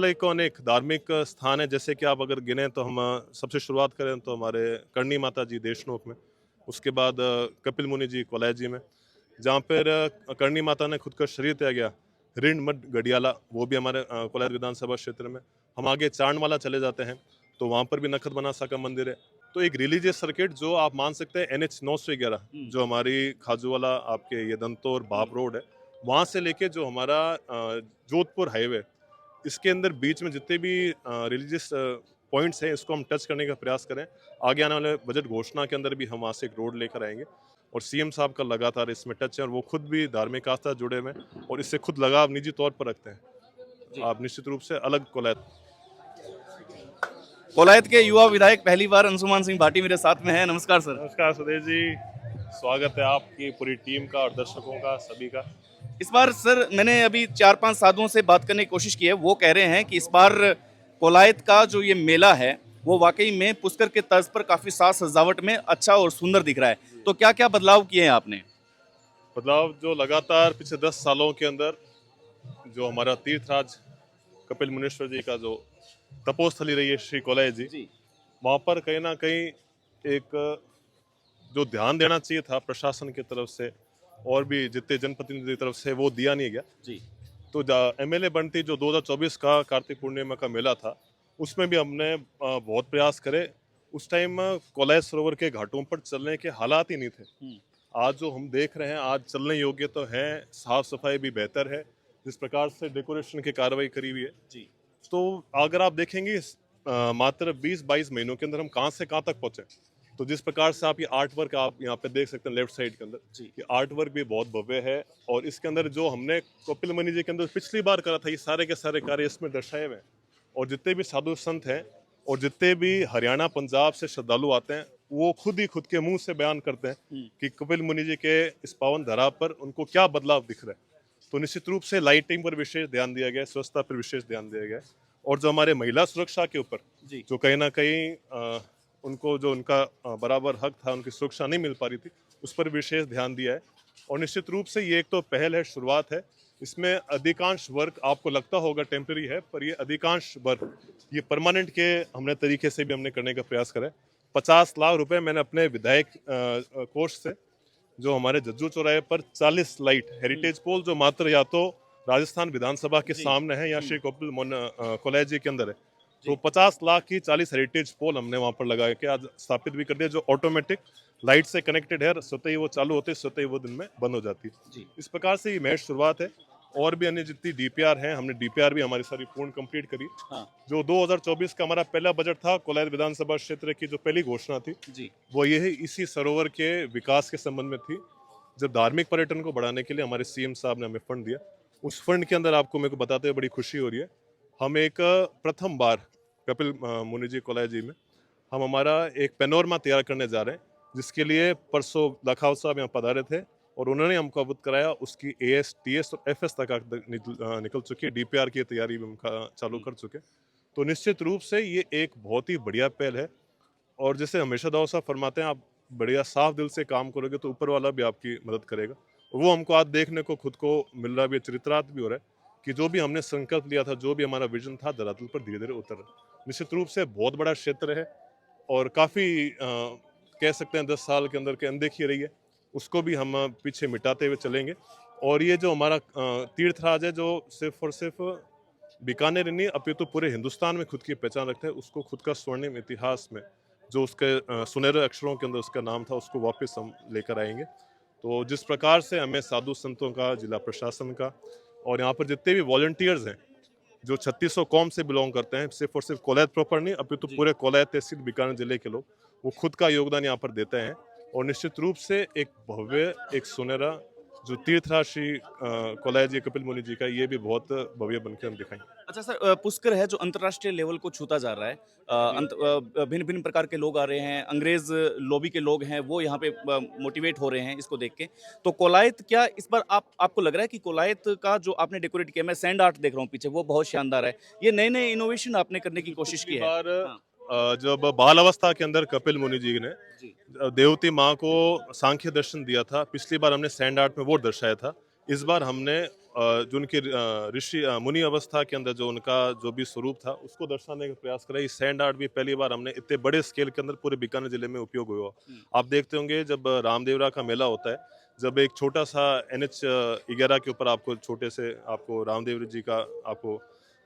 कौन एक धार्मिक स्थान है, जैसे कि आप अगर गिने तो हम सबसे शुरुआत करें तो हमारे करणी माता जी देशनोक में, उसके बाद कपिल मुनि जी कोलाय जी में, जहाँ पर करणी माता ने खुद का शरीर त्यागा, ऋण मठ गढ़ियाला, वो भी हमारे कोलायत विधानसभा क्षेत्र में। हम आगे चांदमाला चले जाते हैं तो वहाँ पर भी नखत बनासा का मंदिर है। तो एक रिलीजियस सर्किट जो आप मान सकते हैं NH 911 जो हमारी खाजूवाला आपके ये दंतोर बाप रोड है, वहाँ से लेके जो हमारा जोधपुर हाईवे, इसके अंदर बीच में जितने भी रिलीजियस पॉइंट्स हैं, इसको हम टच करने का प्रयास करें। आगे आने वाले बजट घोषणा के अंदर भी हम वहाँ से एक रोड लेकर आएंगे और CM साहब का लगातार इसमें टच है और वो खुद भी धार्मिक आस्था जुड़े हुए हैं और इससे खुद लगाव निजी तौर पर रखते हैं। आप निश्चित रूप से अलग कोलायत कोलायत के युवा विधायक पहली बार अंशुमान सिंह भाटी मेरे साथ में है। नमस्कार सर। नमस्कार सुदेश जी, स्वागत है आपकी पूरी टीम का और दर्शकों का, सभी का। इस बार सर मैंने अभी 4-5 साधुओं से बात करने की कोशिश की है, वो कह रहे हैं कि इस बार कोलायत का जो ये मेला है वो वाकई में पुष्कर के तर्ज पर काफी साज सजावट में अच्छा और सुंदर दिख रहा है। तो क्या क्या बदलाव किए हैं आपने? बदलाव जो लगातार पिछले 10 सालों के अंदर जो हमारा तीर्थराज कपिल मुनीश्वर जी का जो तपोस्थली रही है श्री कोलाय जी, वहाँ पर कहीं ना कहीं एक जो ध्यान देना चाहिए था प्रशासन की तरफ से और भी जितने जनप्रतिनिधि की तरफ से, वो दिया नहीं गया जी। तो MLA बनती जो 2024 का कार्तिक पूर्णिमा का मेला था, उसमें भी हमने बहुत प्रयास करे। उस टाइम कोलाय सरोवर के घाटों पर चलने के हालात ही नहीं थे। आज जो हम देख रहे हैं, आज चलने योग्य तो है, साफ सफाई भी बेहतर है, जिस प्रकार से डेकोरेशन की कार्रवाई करी हुई है जी। तो अगर आप देखेंगे मात्र 20-22 महीनों के अंदर हम कहाँ से कहाँ तक पहुंचे। तो जिस प्रकार से आप ये आर्ट वर्क आप यहाँ पे देख सकते हैं लेफ्ट साइड के अंदर, ये आर्ट वर्क भी बहुत भव्य है और इसके अंदर जो हमने कपिल मुनि जी के अंदर पिछली बार करा था, ये सारे के सारे कार्य इसमें दर्शाए हुए हैं। और जितने भी साधु संत हैं और जितने भी हरियाणा पंजाब से श्रद्धालु आते हैं, वो खुद ही खुद के मुंह से बयान करते हैं कि कपिल मुनि जी के इस पावन धरा पर उनको क्या बदलाव दिख रहा है। तो निश्चित रूप से लाइटिंग पर विशेष ध्यान दिया गया है, स्वच्छता पर विशेष ध्यान दिया गया है और जो हमारे महिला सुरक्षा के ऊपर जो कहीं ना कहीं उनको जो उनका बराबर हक था, उनकी सुरक्षा नहीं मिल पा रही थी, उस पर विशेष ध्यान दिया है। और निश्चित रूप से ये एक तो पहल है, शुरुआत है। इसमें अधिकांश वर्क आपको लगता होगा टेम्पररी है, पर ये अधिकांश वर्क ये परमानेंट के हमने तरीके से भी हमने करने का प्रयास करा है। 50 लाख रुपए मैंने अपने विधायक कोष से जो हमारे जज्जू चौराहे पर 40 लाइट हेरिटेज पोल जो मात्र या तो राजस्थान विधानसभा के सामने है या श्री कपिल कोलाय जी के अंदर है, तो 50 लाख की 40 हेरिटेज पोल हमने वहां पर लगा के आज स्थापित भी कर दिया, जो ऑटोमेटिक लाइट से कनेक्टेड है। स्वतः ही वो चालू होते, स्वतः ही वो दिन में बंद हो जाती है। इस प्रकार से ये महज शुरुआत है और भी अन्य जितनी DPR है, हमने DPR भी हमारी सारी पूर्ण कंप्लीट करी। जो 2024 का हमारा पहला बजट था, कोलायत विधानसभा क्षेत्र की जो पहली घोषणा थी वो यही इसी सरोवर के विकास के संबंध में थी। जब धार्मिक पर्यटन को बढ़ाने के लिए हमारे CM साहब ने हमें फंड दिया, उस फंड के अंदर आपको मेरे को बताते हुए बड़ी खुशी हो रही है, हम एक प्रथम बार कपिल मुनि जी कोलाय जी में हम हमारा एक पेनोरमा तैयार करने जा रहे हैं, जिसके लिए परसों लखाव साहब यहाँ पधारे थे और उन्होंने हमको अवगत कराया। उसकी AS TS और FS तक निकल चुकी है, DPR की तैयारी भी हम चालू कर चुके। तो निश्चित रूप से ये एक बहुत ही बढ़िया पहल है और जैसे हमेशा दाऊ साहब फरमाते हैं, आप बढ़िया साफ दिल से काम करोगे तो ऊपर वाला भी आपकी मदद करेगा। वो हमको आज देखने को खुद को मिल रहा है, चरित्रार्थ भी हो रहा है कि जो भी हमने संकल्प लिया था, जो भी हमारा विजन था, धरातल पर धीरे धीरे उतर रहा है। निश्चित रूप से बहुत बड़ा क्षेत्र है और काफ़ी कह सकते हैं 10 साल के अंदर के अनदेखी रही है, उसको भी हम पीछे मिटाते हुए चलेंगे। और ये जो हमारा तीर्थराज है, जो सिर्फ और सिर्फ बीकानेर नहीं अपितु पूरे हिंदुस्तान में खुद की पहचान रखते हैं, उसको खुद का स्वर्णिम इतिहास में जो उसके सुनहरे अक्षरों के अंदर उसका नाम था, उसको वापस हम लेकर आएंगे। तो जिस प्रकार से हमें साधु संतों का, जिला प्रशासन का और यहाँ पर जितने भी वॉलंटियर्स हैं जो 3600 कौम से बिलोंग करते हैं, सिर्फ और सिर्फ कोलायत प्रॉपर नहीं अपितु पूरे कोलायत तहसील बीकानेर जिले के लोग, वो खुद का योगदान यहाँ पर देते हैं और निश्चित रूप से एक भव्य, एक सुनहरा जो तीर्थराज श्री कोलाय जी कपिल मुनि जी का, ये भी बहुत भव्य बनकर हम दिखाएंगे। अच्छा सर, पुष्कर है जो अंतर्राष्ट्रीय लेवल को छूता जा रहा है। भिन्न भिन्न प्रकार के लोग आ रहे हैं, अंग्रेज लॉबी के लोग हैं, वो यहाँ पे मोटिवेट हो रहे हैं इसको देख के। तो कोलायत क्या इस बार आपको लग रहा है कि कोलायत का जो आपने डेकोरेट किया, मैं सैंड आर्ट देख रहा हूँ पीछे, वो बहुत शानदार है। ये नए नए इनोवेशन आपने करने की कोशिश की है। जब बाल अवस्था के अंदर कपिल मुनि जी ने देवती माँ को सांख्य दर्शन दिया था, पिछली बार हमने सैंड आर्ट में वो दर्शाया था। इस बार हमने जो उनकी ऋषि मुनि अवस्था के अंदर जो उनका जो भी स्वरूप था उसको दर्शाने का प्रयास करा। ये सैंड आर्ट भी पहली बार हमने इतने बड़े स्केल के अंदर पूरे बीकानेर जिले में उपयोग हुआ। आप देखते होंगे जब रामदेवरा का मेला होता है, जब एक छोटा सा NH 11 के ऊपर आपको छोटे से आपको रामदेव जी का आपको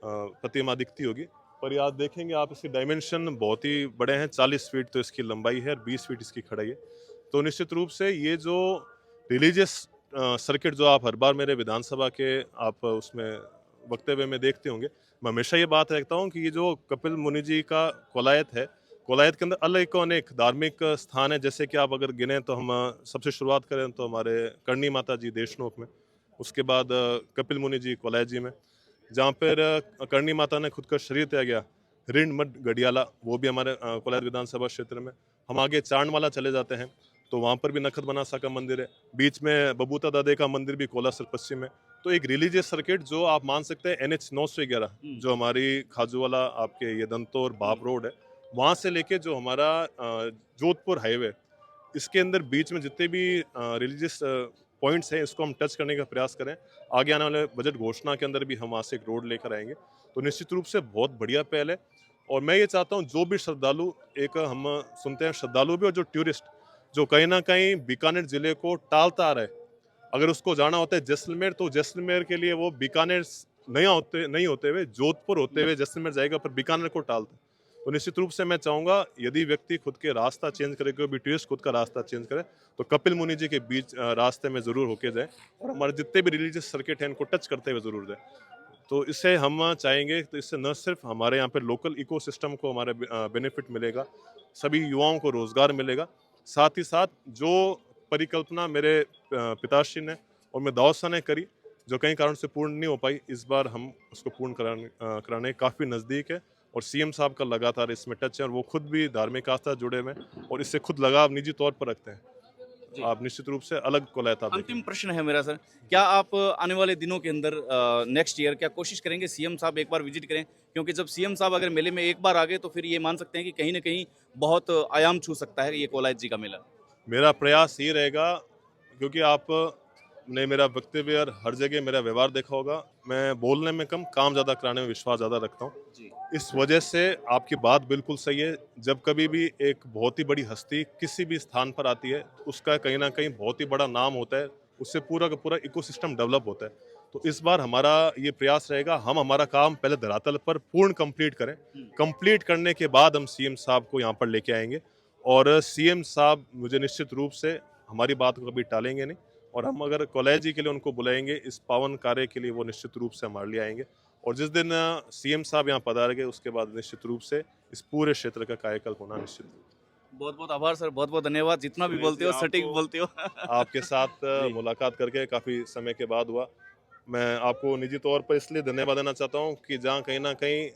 प्रतिमा दिखती होगी, पर ये आज देखेंगे आप इसके डायमेंशन बहुत ही बड़े हैं। 40 फीट तो इसकी लंबाई है और 20 फीट इसकी खड़ाई है। तो निश्चित रूप से ये जो रिलीजियस सर्किट जो आप हर बार मेरे विधानसभा के आप उसमें वक्तव्य में देखते होंगे, मैं हमेशा ये बात रखता हूँ कि ये जो कपिल मुनि जी का कोलायत है, कोलायत के अंदर अनेक अनेक धार्मिक स्थान है। जैसे कि आप अगर गिने तो हम सबसे शुरुआत करें तो हमारे करणी माता जी देशनोक में, उसके बाद कपिल मुनि जी कोलायत जी में, जहाँ पर करणी माता ने खुद का शरीर त्याग गया, रिंड मठ गडियाला, वो भी हमारे कोलायत विधानसभा क्षेत्र में। हम आगे चांदमाला चले जाते हैं तो वहाँ पर भी नखत बनासा का मंदिर है, बीच में बबूता दादे का मंदिर भी कोलासर पश्चिम में। तो एक रिलीजियस सर्किट जो आप मान सकते हैं NH 911 जो हमारी खाजूवाला आपके ये दंतोर बाप रोड है, वहाँ से लेके जो हमारा जोधपुर हाईवे, इसके अंदर बीच में जितने भी रिलीजियस पॉइंट्स हैं इसको हम टच करने का प्रयास करें। आगे आने वाले बजट घोषणा के अंदर भी हम वहाँ से एक रोड लेकर आएंगे। तो निश्चित रूप से बहुत बढ़िया पहल है और मैं ये चाहता हूँ जो भी श्रद्धालु, एक हम सुनते हैं श्रद्धालु भी और जो टूरिस्ट जो कहीं ना कहीं बीकानेर जिले को टालता आ रहा है, अगर उसको जाना होता है जैसलमेर तो जैसलमेर के लिए वो बीकानेर नहीं होते हुए जोधपुर होते हुए जैसलमेर जाएगा, पर बीकानेर को टालता है। तो निश्चित रूप से मैं चाहूँगा यदि व्यक्ति खुद के रास्ता चेंज करे, कोई भी टूरिस्ट खुद का रास्ता चेंज करे तो कपिल मुनि जी के बीच रास्ते में ज़रूर होके जाए और हमारे जितने भी रिलीजियस सर्किट हैं इनको टच करते हुए ज़रूर जाए। तो इससे हम चाहेंगे, तो इससे न सिर्फ हमारे यहाँ पे लोकल इकोसिस्टम को हमारे बेनिफिट मिलेगा, सभी युवाओं को रोजगार मिलेगा, साथ ही साथ जो परिकल्पना मेरे पिताश्री ने और मैं दाऊसा ने करी जो कई कारण से पूर्ण नहीं हो पाई, इस बार हम उसको पूर्ण कराने काफ़ी नज़दीक है और CM साहब का लगातार इसमें टच है और वो खुद भी धार्मिक आस्था जुड़े हुए हैं और इससे खुद लगाव निजी तौर पर रखते हैं। आप निश्चित रूप से अलग कोलायत आप अंतिम प्रश्न है मेरा सर, क्या आप आने वाले दिनों के अंदर नेक्स्ट ईयर क्या कोशिश करेंगे CM साहब एक बार विजिट करें? क्योंकि जब CM साहब अगर मेले में एक बार आ गए तो फिर ये मान सकते हैं कि कहीं ना कहीं बहुत आयाम छू सकता है ये कोलायत जी का मेला। मेरा प्रयास ये रहेगा, क्योंकि आपने मेरा वक्तव्य और हर जगह मेरा व्यवहार देखा होगा, मैं बोलने में कम काम ज़्यादा कराने में विश्वास ज़्यादा रखता हूँ। इस वजह से आपकी बात बिल्कुल सही है, जब कभी भी एक बहुत ही बड़ी हस्ती किसी भी स्थान पर आती है उसका कहीं ना कहीं बहुत ही बड़ा नाम होता है, उससे पूरा का पूरा इकोसिस्टम डेवलप होता है। तो इस बार हमारा ये प्रयास रहेगा, हम हमारा काम पहले धरातल पर पूर्ण कंप्लीट करें, कंप्लीट करने के बाद हम CM साहब को यहाँ पर लेके आएंगे और CM साहब मुझे निश्चित रूप से हमारी बात को कभी टालेंगे नहीं और हम अगर कोलायत जी के लिए उनको बुलाएंगे इस पावन कार्य के लिए, वो निश्चित रूप से हमारे लिए आएंगे और जिस दिन CM साहब यहाँ पधारेंगे उसके बाद निश्चित रूप से इस पूरे क्षेत्र का कायाकल्प होना निश्चित। बहुत बहुत आभार सर, बहुत बहुत धन्यवाद, जितना भी बोलते हो सटीक बोलते हो। आपके साथ मुलाकात करके काफ़ी समय के बाद हुआ। मैं आपको निजी तौर पर इसलिए धन्यवाद देना चाहता हूँ कि जहाँ कहीं ना कहीं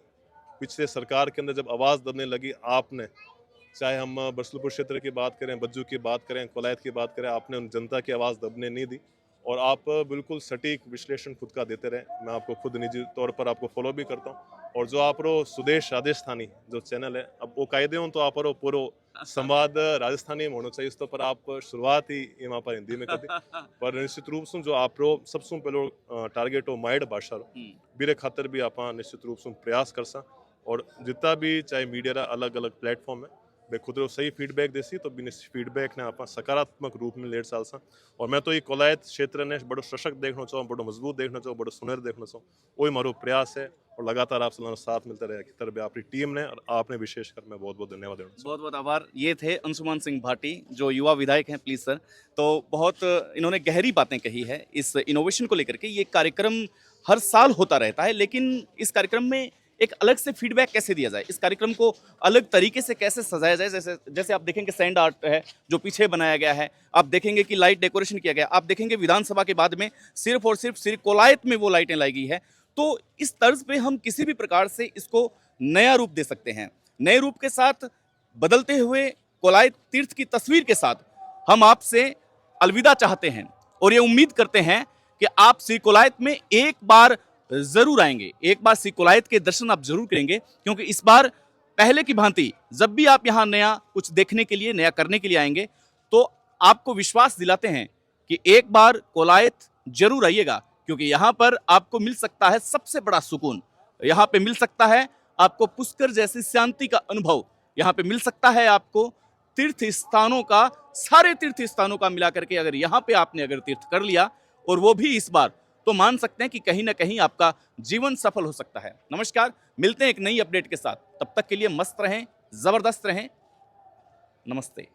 पिछले सरकार के अंदर जब आवाज़ दबने लगी, आपने, चाहे हम बरसलपुर क्षेत्र की बात करें, बज्जू की बात करें, कोलायत की बात करें, आपने उन जनता की आवाज़ दबने नहीं दी और आप बिल्कुल सटीक विश्लेषण खुद का देते रहे। मैं आपको खुद निजी तौर पर आपको फॉलो भी करता हूँ और जो आप रो सुदेश राजस्थानी जो चैनल है, अब वो कायदे हो तो आप रो पूरा संवाद राजस्थानी में होना चाहिए, इस तो पर आप शुरुआत ही वहाँ पर हिंदी में कर दी, पर निश्चित रूप से जो आप रो सबसे पहले टारगेट हो माइड भाषा रो बीरे खातर भी आप निश्चित रूप से प्रयास कर सा और जितना भी चाहे मीडिया रा अलग अलग प्लेटफॉर्म है वे खुद सही फीडबैक देसी तो बिन फीडबैक ने आप सकारात्मक रूप में लेट साल सा और मैं तो ये कोलायत क्षेत्र ने बड़ो सशक्त देखना चाहूँ, बड़ो मजबूत देखना चाहूँ, बड़ो सुनहर देखना चाहूँ, वही मारो प्रयास है और लगातार आप साथ मिलते रहे की तरह आपकी टीम ने और आपने विशेषकर मैं बहुत बहुत धन्यवाद देना चाहूँ। बहुत बहुत आभार। ये थे अंशुमान सिंह भाटी जो युवा विधायक हैं, प्लीज सर। तो बहुत इन्होंने गहरी बातें कही है इस इनोवेशन को लेकर के। ये कार्यक्रम हर साल होता रहता है, लेकिन इस कार्यक्रम में एक अलग से फीडबैक कैसे दिया जाए, इस कार्यक्रम को अलग तरीके से कैसे सजाया जाए। जैसे आप देखेंगे सैंड आर्ट है जो पीछे बनाया गया है, आप देखेंगे कि लाइट डेकोरेशन किया गया, आप देखेंगे विधानसभा के बाद में सिर्फ और सिर्फ श्री कोलायत में वो लाइटें लाई गई है। तो इस तर्ज पे हम किसी भी प्रकार से इसको नया रूप दे सकते हैं। नए रूप के साथ बदलते हुए कोलायत तीर्थ की तस्वीर के साथ हम आपसे अलविदा चाहते हैं और ये उम्मीद करते हैं कि आप श्री कोलायत में एक बार जरूर आएंगे, एक बार श्री कोलायत के दर्शन आप जरूर करेंगे, क्योंकि इस बार पहले की भांति जब भी आप यहाँ नया कुछ देखने के लिए, नया करने के लिए आएंगे तो आपको विश्वास दिलाते हैं कि एक बार कोलायत जरूर आइएगा, क्योंकि यहाँ पर आपको मिल सकता है सबसे बड़ा सुकून, यहाँ पे मिल सकता है आपको पुष्कर जैसी शांति का अनुभव, यहाँ पे मिल सकता है आपको तीर्थ स्थानों का, सारे तीर्थ स्थानों का मिला करके अगर यहाँ पे आपने अगर तीर्थ कर लिया और वो भी इस बार, तो मान सकते हैं कि कहीं ना कहीं आपका जीवन सफल हो सकता है। नमस्कार, मिलते हैं एक नई अपडेट के साथ, तब तक के लिए मस्त रहें, जबरदस्त रहें, नमस्ते।